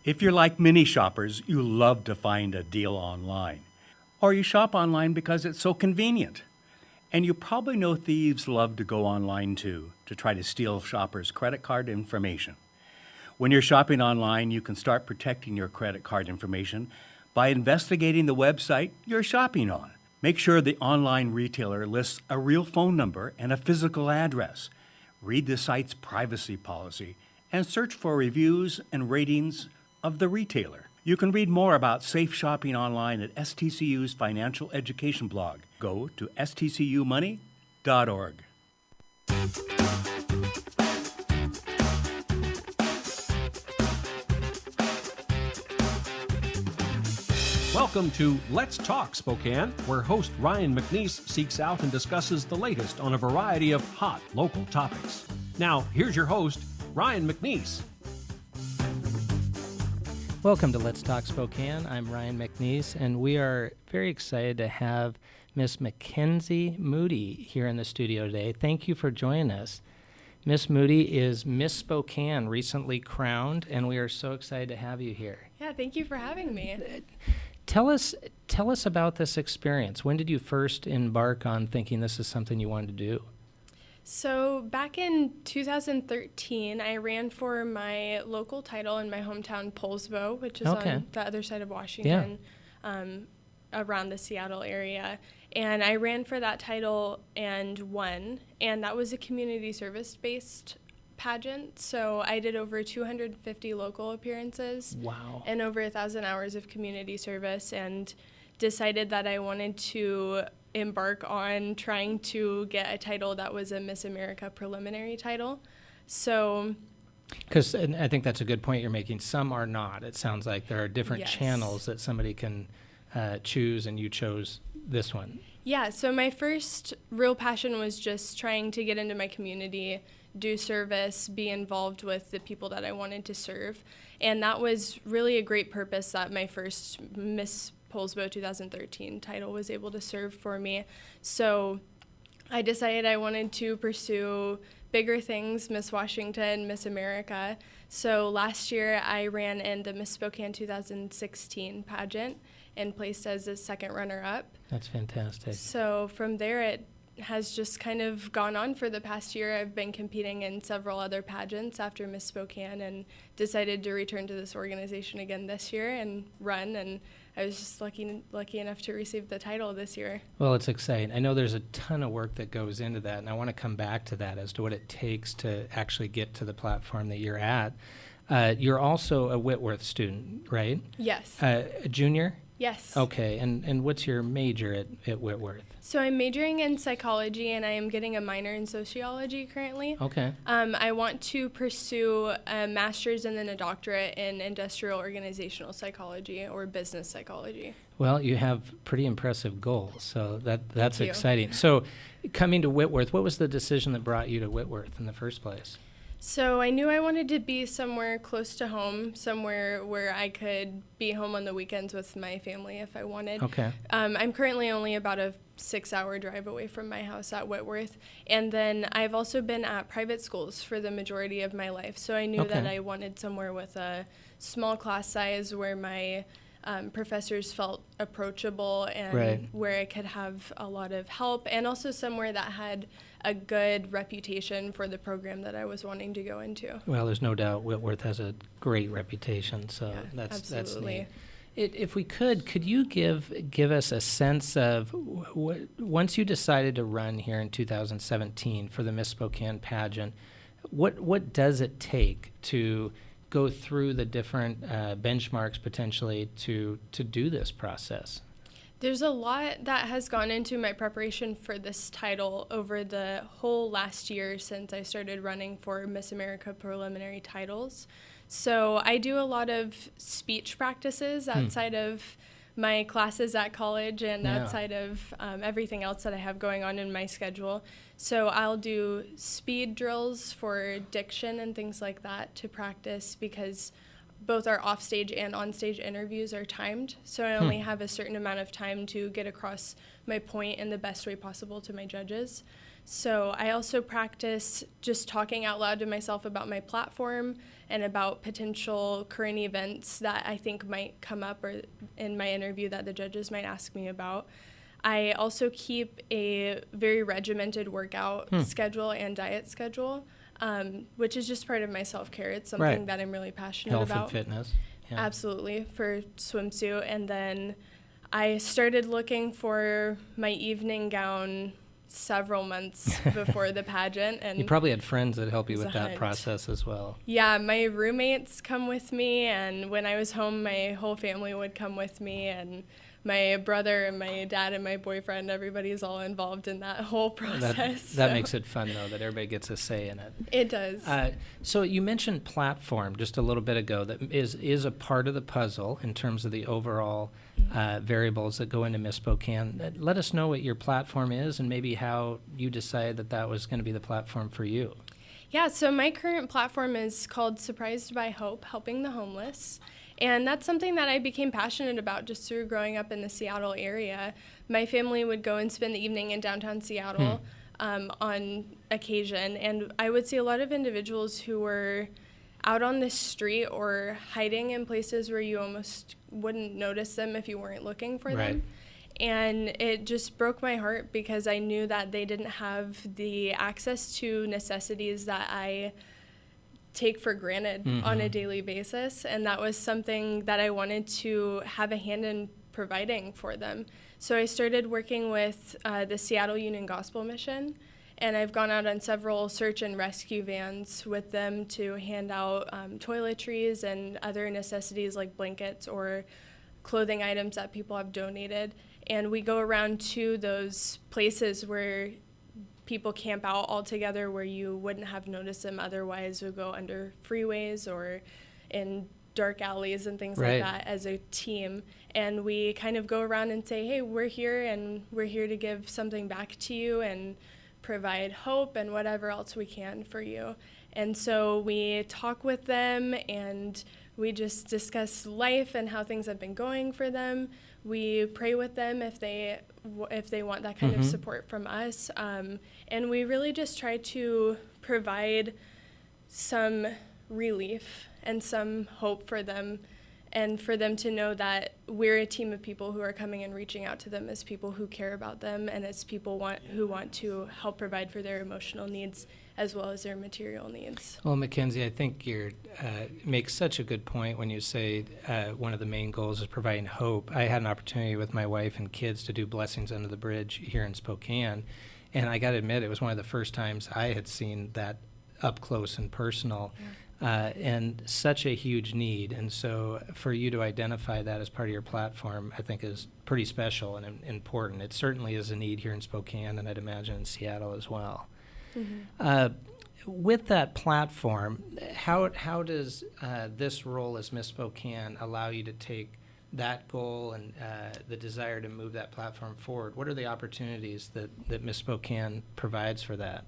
If you're like many shoppers, you love to find a deal online. Or you shop online because it's so convenient. And you probably know thieves love to go online too, to try to steal shoppers' credit card information. When you're shopping online, you can start protecting your credit card information by investigating the website you're shopping on. Make sure the online retailer lists a real phone number and a physical address. Read the site's privacy policy and search for reviews and ratings of the retailer. You can read more about safe shopping online at STCU's financial education blog. Go to stcumoney.org. Welcome to Let's Talk Spokane, where host Ryan McNeese seeks out and discusses the latest on a variety of hot local topics. Now, here's your host, Ryan McNeese. Welcome to Let's Talk Spokane. I'm Ryan McNeese, and we are very excited to have Miss Mackenzie Moody here in the studio today. Thank you for joining us. Miss Moody is Miss Spokane, recently crowned, and we are so excited to have you here. Yeah, thank you for having me. Tell us about this experience. When did you first embark on thinking this is something you wanted to do? So back in 2013, I ran for my local title in my hometown, Poulsbo, which is on the other side of Washington, around the Seattle area. And I ran for that title and won, and that was a community service-based pageant. So I did over 250 local appearances. Wow. And over 1,000 hours of community service, and decided that I wanted to embark on trying to get a title that was a Miss America preliminary title. So, because I think that's a good point you're making. Some are not. It sounds like there are different channels that somebody can choose, and you chose this one. Yeah, so my first real passion was just trying to get into my community, do service, be involved with the people that I wanted to serve. And that was really a great purpose that my first Miss Poulsbo 2013 title was able to serve for me. So I decided I wanted to pursue bigger things, Miss Washington, Miss America. So last year I ran in the Miss Spokane 2016 pageant and placed as a second runner-up. That's fantastic. So from there it has just kind of gone on for the past year. I've been competing in several other pageants after Miss Spokane and decided to return to this organization again this year and run, and I was just lucky enough to receive the title this year. Well, it's exciting. I know there's a ton of work that goes into that, and I want to come back to that as to what it takes to actually get to the platform that you're at. You're also a Whitworth student, right? Yes. A junior? Yes. Okay, and what's your major at Whitworth? So I'm majoring in psychology, and I am getting a minor in sociology currently. Okay. I want to pursue a master's and then a doctorate in industrial organizational psychology or business psychology. Well, you have pretty impressive goals, so that's exciting. So coming to Whitworth, what was the decision that brought you to Whitworth in the first place? So I knew I wanted to be somewhere close to home, somewhere where I could be home on the weekends with my family if I wanted. Okay. I'm currently only about a 6-hour drive away from my house at Whitworth. And then I've also been at private schools for the majority of my life. So I knew that I wanted somewhere with a small class size where my professors felt approachable and where I could have a lot of help, and also somewhere that had a good reputation for the program that I was wanting to go into. Well, there's no doubt Whitworth has a great reputation, so that's absolutely. That's neat. If we could you give us a sense of once you decided to run here in 2017 for the Miss Spokane pageant, what does it take to go through the different benchmarks potentially to do this process? There's a lot that has gone into my preparation for this title over the whole last year since I started running for Miss America preliminary titles. So I do a lot of speech practices outside of my classes at college and outside of everything else that I have going on in my schedule. So I'll do speed drills for diction and things like that to practice, because both our offstage and onstage interviews are timed. So I only have a certain amount of time to get across my point in the best way possible to my judges. So I also practice just talking out loud to myself about my platform and about potential current events that I think might come up or in my interview that the judges might ask me about. I also keep a very regimented workout schedule and diet schedule, which is just part of my self-care. It's something that I'm really passionate Health about. and fitness. Yeah. Absolutely, for swimsuit. And then I started looking for my evening gown several months before the pageant. And you probably had friends that help you it was with a that hunt. process as well. Yeah, my roommates come with me, and when I was home, my whole family would come with me, and my brother and my dad and my boyfriend, everybody's all involved in that whole process. That makes it fun, though, that everybody gets a say in it. It does. So you mentioned platform just a little bit ago that is a part of the puzzle in terms of the overall variables that go into Miss Spokane. Let us know what your platform is and maybe how you decided that was going to be the platform for you. Yeah, so my current platform is called Surprised by Hope, Helping the Homeless. And that's something that I became passionate about just through growing up in the Seattle area. My family would go and spend the evening in downtown Seattle on occasion, and I would see a lot of individuals who were out on the street or hiding in places where you almost wouldn't notice them if you weren't looking for them. And it just broke my heart because I knew that they didn't have the access to necessities that I take for granted on a daily basis, and that was something that I wanted to have a hand in providing for them. So I started working with the Seattle Union Gospel Mission, and I've gone out on several search and rescue vans with them to hand out toiletries and other necessities like blankets or clothing items that people have donated. And we go around to those places where people camp out all together where you wouldn't have noticed them otherwise, would go under freeways or in dark alleys and things like that as a team. And we kind of go around and say, hey, we're here and we're here to give something back to you and provide hope and whatever else we can for you. And so we talk with them and we just discuss life and how things have been going for them. We pray with them if they want that kind of support from us. And we really just try to provide some relief and some hope for them, and for them to know that we're a team of people who are coming and reaching out to them as people who care about them and as people who want to help provide for their emotional needs as well as their material needs. Well, Mackenzie, I think you make such a good point when you say one of the main goals is providing hope. I had an opportunity with my wife and kids to do Blessings Under the Bridge here in Spokane, and I got to admit, it was one of the first times I had seen that up close and personal, and such a huge need. And so for you to identify that as part of your platform, I think is pretty special and important. It certainly is a need here in Spokane, and I'd imagine in Seattle as well. With that platform, how does this role as Miss Spokane allow you to take that goal and the desire to move that platform forward? What are the opportunities that Miss Spokane provides for that?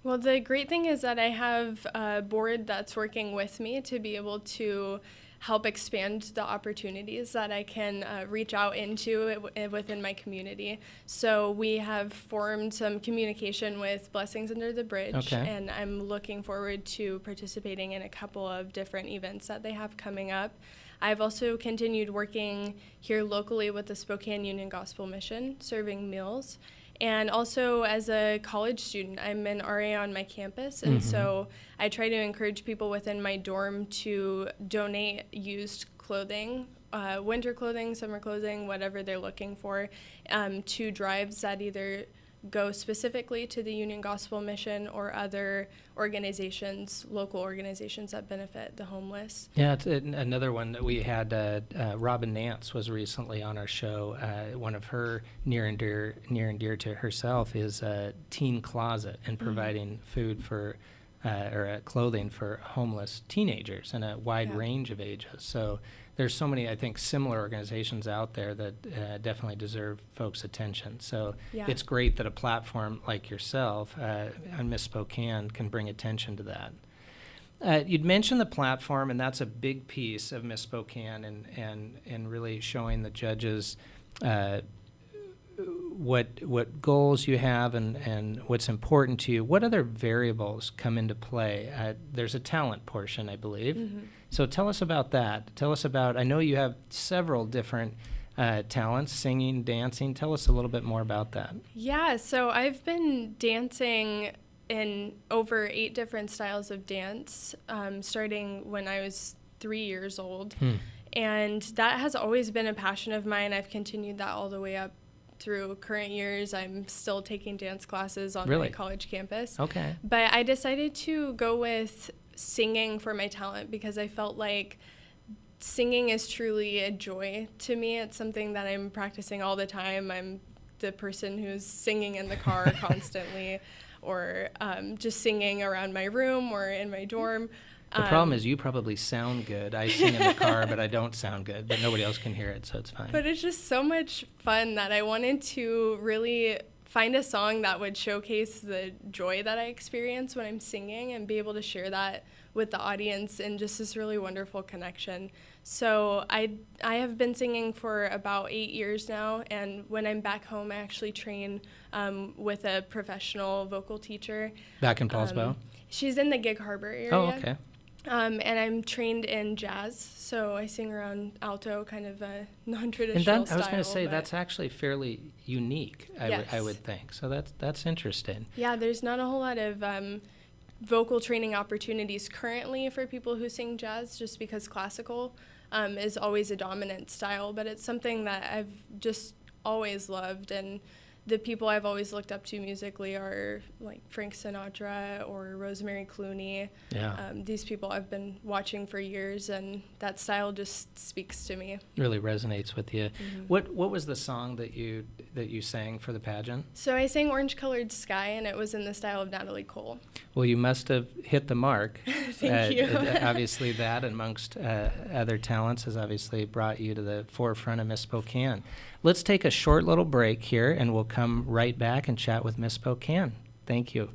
Well, the great thing is that I have a board that's working with me to be able to help expand the opportunities that I can reach out into within my community. So we have formed some communication with Blessings Under the Bridge, and I'm looking forward to participating in a couple of different events that they have coming up. I've also continued working here locally with the Spokane Union Gospel Mission, serving meals. And also as a college student, I'm an RA on my campus, and so I try to encourage people within my dorm to donate used clothing, winter clothing, summer clothing, whatever they're looking for, to drives that either go specifically to the Union Gospel Mission or other organizations, local organizations that benefit the homeless. Yeah, it's another one that we had. Robin Nance was recently on our show. One of her near and dear to herself is Teen Closet and providing food for or clothing for homeless teenagers in a wide range of ages. So there's so many, I think, similar organizations out there that definitely deserve folks' attention. So it's great that a platform like yourself on Miss Spokane can bring attention to that. You'd mentioned the platform, and that's a big piece of Miss Spokane and really showing the judges what goals you have and what's important to you, what other variables come into play? There's a talent portion, I believe. Mm-hmm. So tell us about that. Tell us about, I know you have several different talents, singing, dancing. Tell us a little bit more about that. Yeah, so I've been dancing in over 8 different styles of dance, starting when I was 3 years old. And that has always been a passion of mine. I've continued that all the way up through current years. I'm still taking dance classes on my college campus. Okay. But I decided to go with singing for my talent because I felt like singing is truly a joy to me. It's something that I'm practicing all the time. I'm the person who's singing in the car constantly, or just singing around my room or in my dorm. The problem is you probably sound good. I sing in the car, but I don't sound good, but nobody else can hear it, so it's fine. But it's just so much fun that I wanted to really find a song that would showcase the joy that I experience when I'm singing and be able to share that with the audience in just this really wonderful connection. So I have been singing for about 8 years now, and when I'm back home, I actually train with a professional vocal teacher. Back in Paulsbo? She's in the Gig Harbor area. Oh, okay. And I'm trained in jazz, so I sing around alto, kind of a non-traditional And that, style. I was going to say, that's actually fairly unique, Yes. I would think. So that's interesting. Yeah, there's not a whole lot of vocal training opportunities currently for people who sing jazz, just because classical is always a dominant style, but it's something that I've just always loved, and the people I've always looked up to musically are like Frank Sinatra or Rosemary Clooney. Yeah. These people I've been watching for years, and that style just speaks to me. Really resonates with you. Mm-hmm. What was the song that you sang for the pageant? So I sang Orange Colored Sky, and it was in the style of Natalie Cole. Well, you must have hit the mark. Thank you. Obviously, that amongst other talents has obviously brought you to the forefront of Miss Spokane. Let's take a short little break here, and we'll come right back and chat with Miss Spokane. Thank you.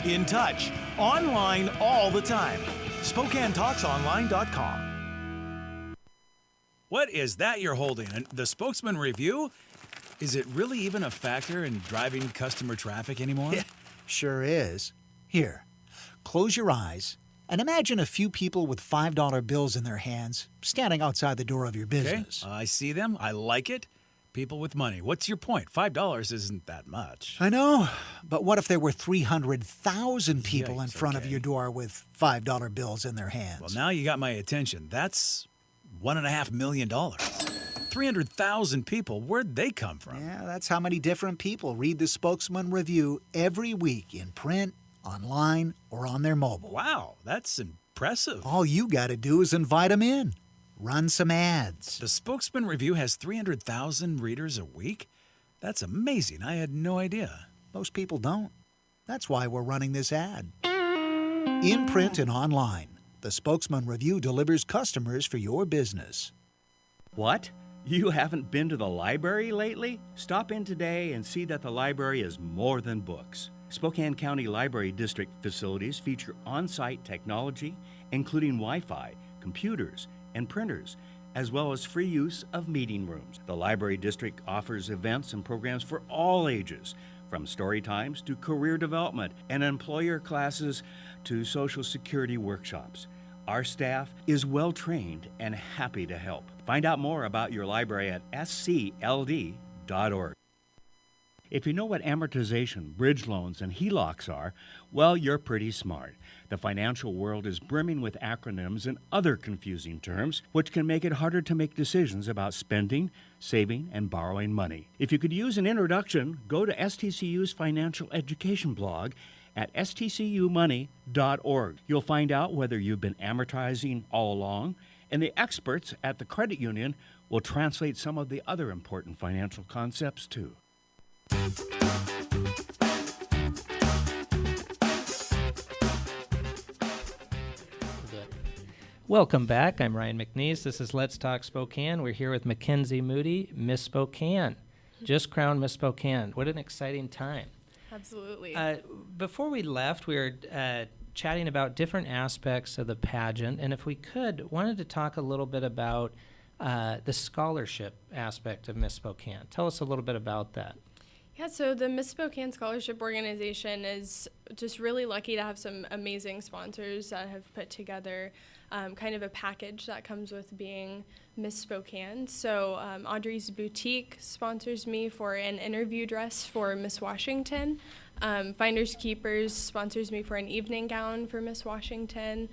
In touch, online all the time. SpokaneTalksOnline.com. What is that you're holding? The Spokesman Review? Is it really even a factor in driving customer traffic anymore? Yeah, sure is. Here, close your eyes and imagine a few people with $5 bills in their hands standing outside the door of your business. Okay, I see them. I like it. People with money. What's your point? $5 isn't that much. I know, but what if there were 300,000 people in Yikes, front of okay. your door with $5 bills in their hands? Well, now you got my attention. That's $1.5 million. 300,000 people. Where'd they come from? Yeah, that's how many different people read the Spokesman Review every week in print, online, or on their mobile. Wow, that's impressive. All you got to do is invite them in. Run some ads. The Spokesman Review has 300,000 readers a week? That's amazing. I had no idea. Most people don't. That's why we're running this ad. In print and online, the Spokesman Review delivers customers for your business. What? You haven't been to the library lately? Stop in today and see that the library is more than books. Spokane County Library District facilities feature on-site technology, including Wi-Fi, computers, and printers, as well as free use of meeting rooms. The Library District offers events and programs for all ages, from story times to career development and employer classes to Social Security workshops. Our staff is well trained and happy to help. Find out more about your library at scld.org. If you know what amortization, bridge loans, and HELOCs are, well, you're pretty smart. The financial world is brimming with acronyms and other confusing terms, which can make it harder to make decisions about spending, saving, and borrowing money. If you could use an introduction, go to STCU's financial education blog at stcumoney.org. You'll find out whether you've been amortizing all along, and the experts at the credit union will translate some of the other important financial concepts too. Welcome back. I'm Ryan McNeese. This is Let's Talk Spokane. We're here with Mackenzie Moody, Miss Spokane. Just crowned Miss Spokane. What an exciting time. Absolutely. Before we left, we were chatting about different aspects of the pageant, and if we could, wanted to talk a little bit about the scholarship aspect of Miss Spokane. Tell us a little bit about that. Yeah, so the Miss Spokane Scholarship Organization is just really lucky to have some amazing sponsors that have put together kind of a package that comes with being Miss Spokane. So Audrey's Boutique sponsors me for an interview dress for Miss Washington. Finders Keepers sponsors me for an evening gown for Miss Washington.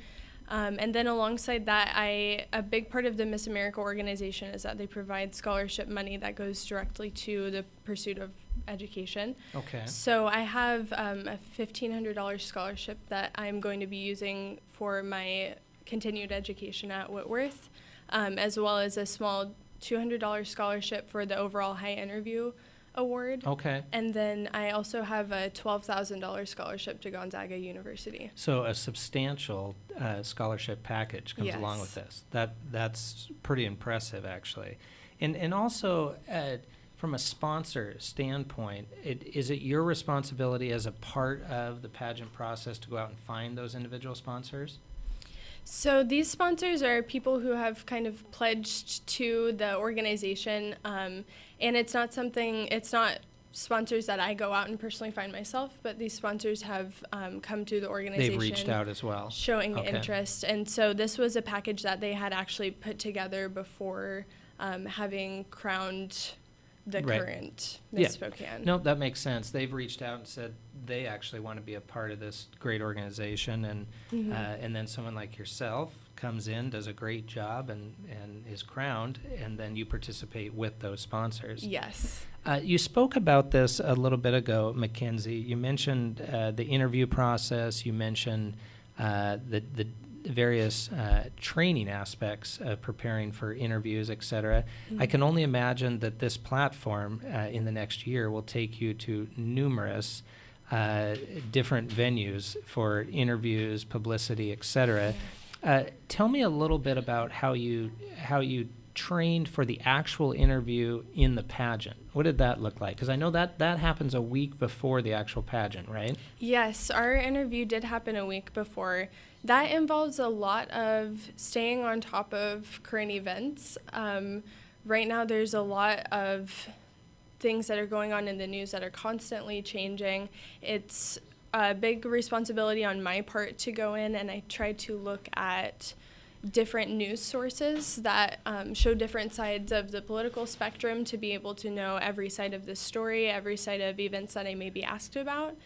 And then alongside that, a big part of the Miss America organization is that they provide scholarship money that goes directly to the pursuit of education. Okay. So I have a $1,500 scholarship that I'm going to be using for my continued education at Whitworth, as well as a small $200 scholarship for the overall high interview award. Okay. And then I also have a $12,000 scholarship to Gonzaga University. So a substantial scholarship package comes along with this. That's pretty impressive, actually. And also, from a sponsor standpoint, is it your responsibility as a part of the pageant process to go out and find those individual sponsors? So these sponsors are people who have kind of pledged to the organization, and it's not sponsors that I go out and personally find myself, but these sponsors have come to the organization. They've reached out as well. Showing interest. And so this was a package that they had actually put together before having crowned the current Miss Spokane. No, that makes sense. They've reached out and said they actually want to be a part of this great organization, and then someone like yourself comes in, does a great job, and is crowned, and then you participate with those sponsors. Yes. You spoke about this a little bit ago, Mackenzie. You mentioned the interview process. You mentioned the various training aspects of preparing for interviews, et cetera. I can only imagine that this platform in the next year will take you to numerous different venues for interviews, publicity, et cetera. Tell me a little bit about how you trained for the actual interview in the pageant. What did that look like? Because I know that happens a week before the actual pageant, right? Yes, our interview did happen a week before. That involves a lot of staying on top of current events. Right now, there's a lot of things that are going on in the news that are constantly changing. It's a big responsibility on my part to go in, and I try to look at different news sources that show different sides of the political spectrum to be able to know every side of the story, every side of events that I may be asked about.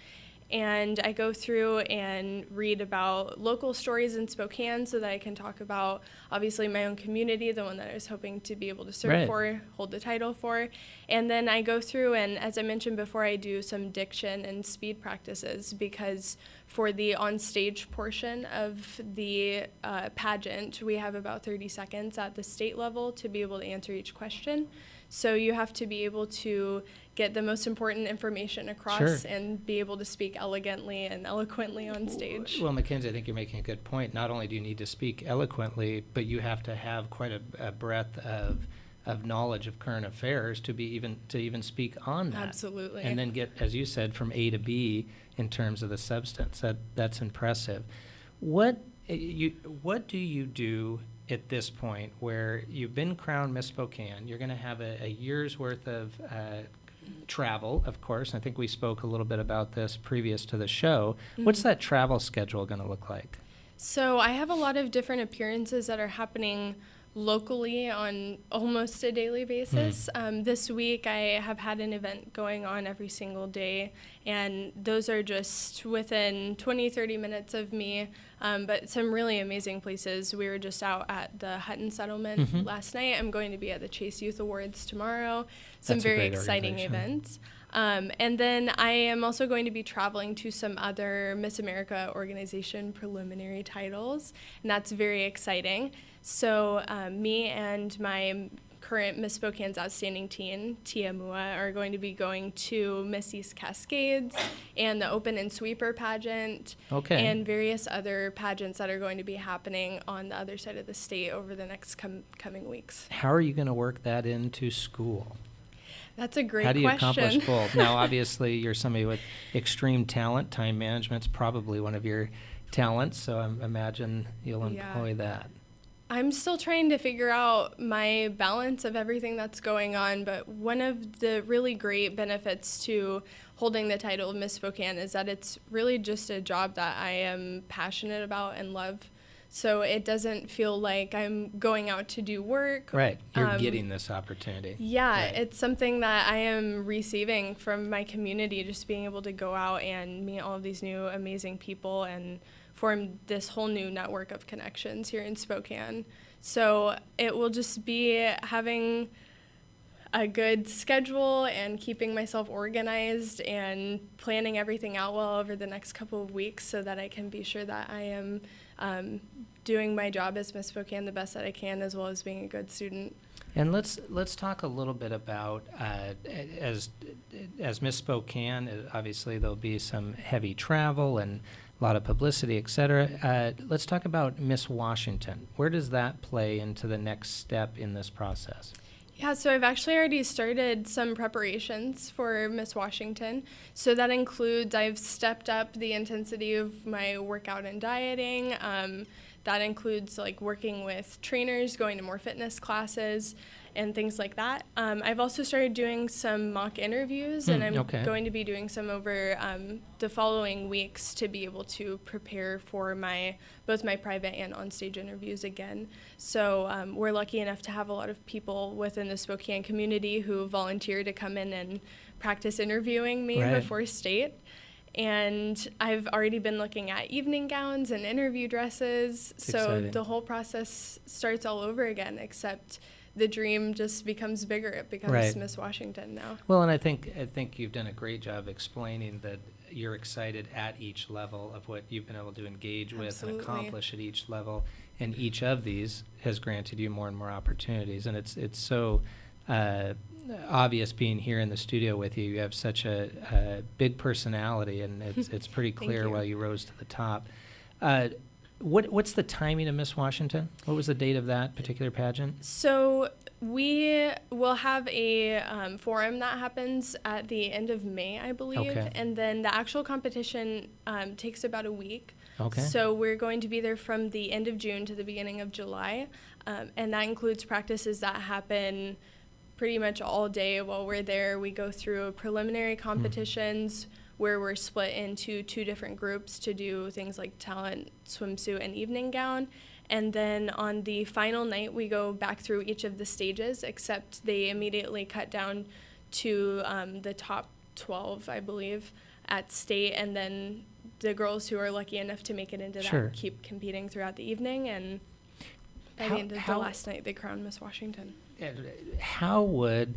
And I go through and read about local stories in Spokane so that I can talk about, obviously, my own community, the one that I was hoping to be able to serve for, hold the title for. And then I go through and, as I mentioned before, I do some diction and speed practices because for the on-stage portion of the pageant, we have about 30 seconds at the state level to be able to answer each question. So you have to be able to get the most important information across and be able to speak elegantly and eloquently on stage. Well, Mackenzie, I think you're making a good point. Not only do you need to speak eloquently, but you have to have quite a breadth of knowledge of current affairs to even speak on that. Absolutely. And then get, as you said, from A to B in terms of the substance. That's impressive. What do you do at this point where you've been crowned Miss Spokane? You're going to have a year's worth of travel, of course. I think we spoke a little bit about this previous to the show. What's that travel schedule going to look like? So I have a lot of different appearances that are happening locally on almost a daily basis. This week I have had an event going on every single day, and those are just within 20-30 minutes of me, but some really amazing places. We were just out at the Hutton Settlement last night. I'm going to be at the Chase Youth Awards tomorrow. Some very exciting events. And then I am also going to be traveling to some other Miss America organization preliminary titles, and that's very exciting. So me and my current Miss Spokane's Outstanding Teen, Tia Mua, are going to be going to Miss East Cascades and the Open and Sweeper pageant and various other pageants that are going to be happening on the other side of the state over the next coming weeks. How are you going to work that into school? That's a great How do you question. accomplish both? Now, obviously, you're somebody with extreme talent. Time management's probably one of your talents, so I imagine you'll employ that. I'm still trying to figure out my balance of everything that's going on, but one of the really great benefits to holding the title of Miss Spokane is that it's really just a job that I am passionate about and love. So it doesn't feel like I'm going out to do work. Right. You're getting this opportunity. Yeah, Right. It's something that I am receiving from my community, just being able to go out and meet all of these new amazing people and form this whole new network of connections here in Spokane. So it will just be having a good schedule and keeping myself organized and planning everything out well over the next couple of weeks so that I can be sure that I am doing my job as Miss Spokane the best that I can, as well as being a good student. And let's talk a little bit about as Miss Spokane. Obviously, there'll be some heavy travel and a lot of publicity, et cetera. Let's talk about Miss Washington. Where does that play into the next step in this process? Yeah, so I've actually already started some preparations for Miss Washington. So that includes I've stepped up the intensity of my workout and dieting. That includes like working with trainers, going to more fitness classes, and things like that. I've also started doing some mock interviews, and I'm going to be doing some over the following weeks to be able to prepare for both my private and on-stage interviews again. So we're lucky enough to have a lot of people within the Spokane community who volunteer to come in and practice interviewing me before state. And I've already been looking at evening gowns and interview dresses. So exciting. The whole process starts all over again, except the dream just becomes bigger. It becomes Miss Washington now. Well, and I think you've done a great job explaining that you're excited at each level of what you've been able to engage with and accomplish at each level, and each of these has granted you more and more opportunities. And it's so obvious being here in the studio with you. You have such a big personality, and it's pretty clear why you rose to the top. What's the timing of Miss Washington? What was the date of that particular pageant? So we will have a forum that happens at the end of May, I believe. Okay. And then the actual competition takes about a week. Okay. So we're going to be there from the end of June to the beginning of July. And that includes practices that happen pretty much all day while we're there. We go through preliminary competitions where we're split into two different groups to do things like talent, swimsuit, and evening gown. And then on the final night, we go back through each of the stages, except they immediately cut down to the top 12, I believe, at state. And then the girls who are lucky enough to make it into that keep competing throughout the evening. And by the end of the last night, they crown Miss Washington. How would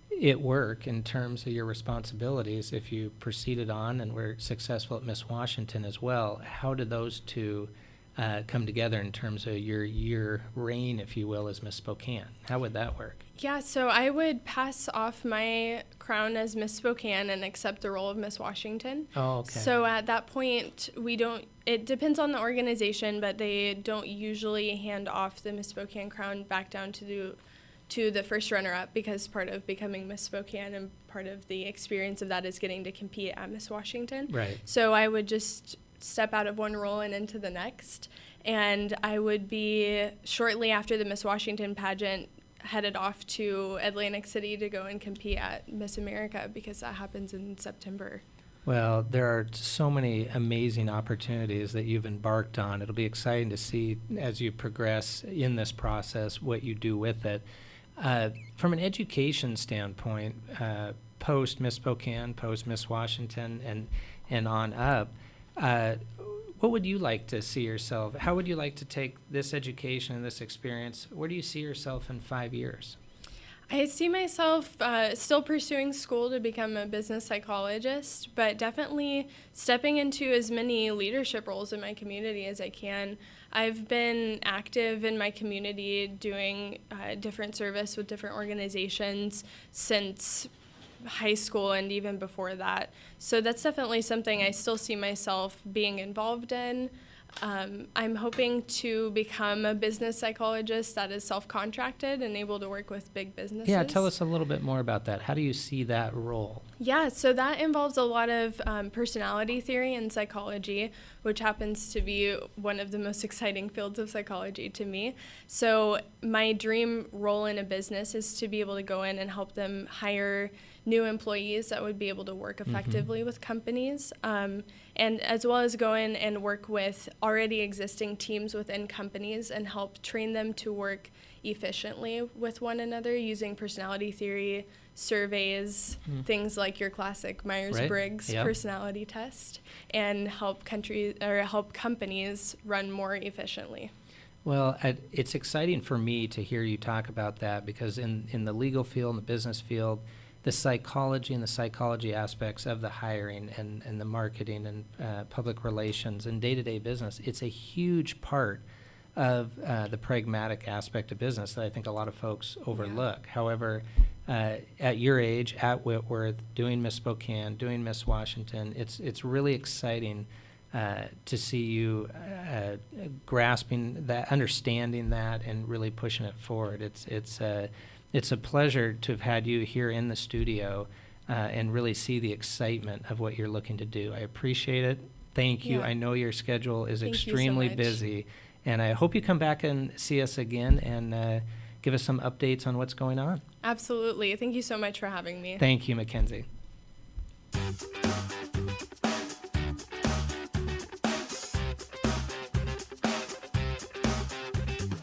it work in terms of your responsibilities if you proceeded on and were successful at Miss Washington as well? How did those two come together in terms of your reign, if you will, as Miss Spokane? How would that work? Yeah, so I would pass off my crown as Miss Spokane and accept the role of Miss Washington. Oh, okay. So at that point, it depends on the organization, but they don't usually hand off the Miss Spokane crown back down to the first runner-up, because part of becoming Miss Spokane and part of the experience of that is getting to compete at Miss Washington. Right. So I would just step out of one role and into the next, and I would be, shortly after the Miss Washington pageant, headed off to Atlantic City to go and compete at Miss America, because that happens in September. Well, there are so many amazing opportunities that you've embarked on. It'll be exciting to see as you progress in this process what you do with it. From an education standpoint, post Miss Spokane, post Miss Washington, and on up, what would you like to see yourself? How would you like to take this education and this experience? Where do you see yourself in 5 years? I see myself still pursuing school to become a business psychologist, but definitely stepping into as many leadership roles in my community as I can. I've been active in my community doing different service with different organizations since high school and even before that. So that's definitely something I still see myself being involved in. I'm hoping to become a business psychologist that is self-contracted and able to work with big businesses. Yeah, tell us a little bit more about that. How do you see that role? Yeah, so that involves a lot of personality theory and psychology, which happens to be one of the most exciting fields of psychology to me. So my dream role in a business is to be able to go in and help them hire new employees that would be able to work effectively with companies, and as well as go in and work with already existing teams within companies and help train them to work efficiently with one another using personality theory, surveys, things like your classic Myers-Briggs personality test, and help companies run more efficiently. Well, it's exciting for me to hear you talk about that, because in the legal field, in the business field, the psychology and the psychology aspects of the hiring and the marketing and public relations and day-to-day business, it's a huge part of the pragmatic aspect of business that I think a lot of folks overlook. Yeah. However, at your age, at Whitworth, doing Miss Spokane, doing Miss Washington, it's really exciting to see you grasping that, understanding that, and really pushing it forward. It's a pleasure to have had you here in the studio and really see the excitement of what you're looking to do. I appreciate it. Thank you. Yeah. I know your schedule is Thank extremely you so much. busy, and I hope you come back and see us again and give us some updates on what's going on. Absolutely. Thank you so much for having me. Thank you, Mackenzie.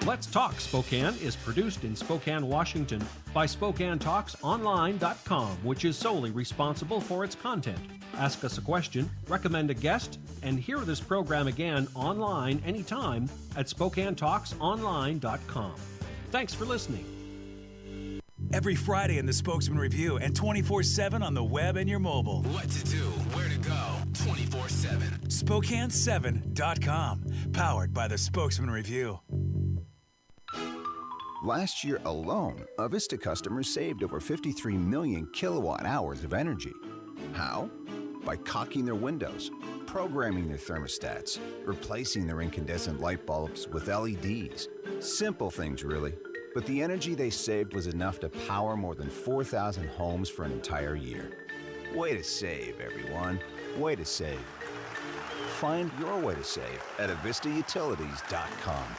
Let's Talk Spokane is produced in Spokane, Washington by SpokaneTalksOnline.com, which is solely responsible for its content. Ask us a question, recommend a guest, and hear this program again online anytime at SpokaneTalksOnline.com. Thanks for listening. Every Friday in the Spokesman Review and 24/7 on the web and your mobile. What to do, where to go, 24/7. Spokane7.com. Powered by the Spokesman Review. Last year alone, Avista customers saved over 53 million kilowatt hours of energy. How? By caulking their windows, programming their thermostats, replacing their incandescent light bulbs with LEDs. Simple things, really. But the energy they saved was enough to power more than 4,000 homes for an entire year. Way to save, everyone. Way to save. Find your way to save at avistautilities.com.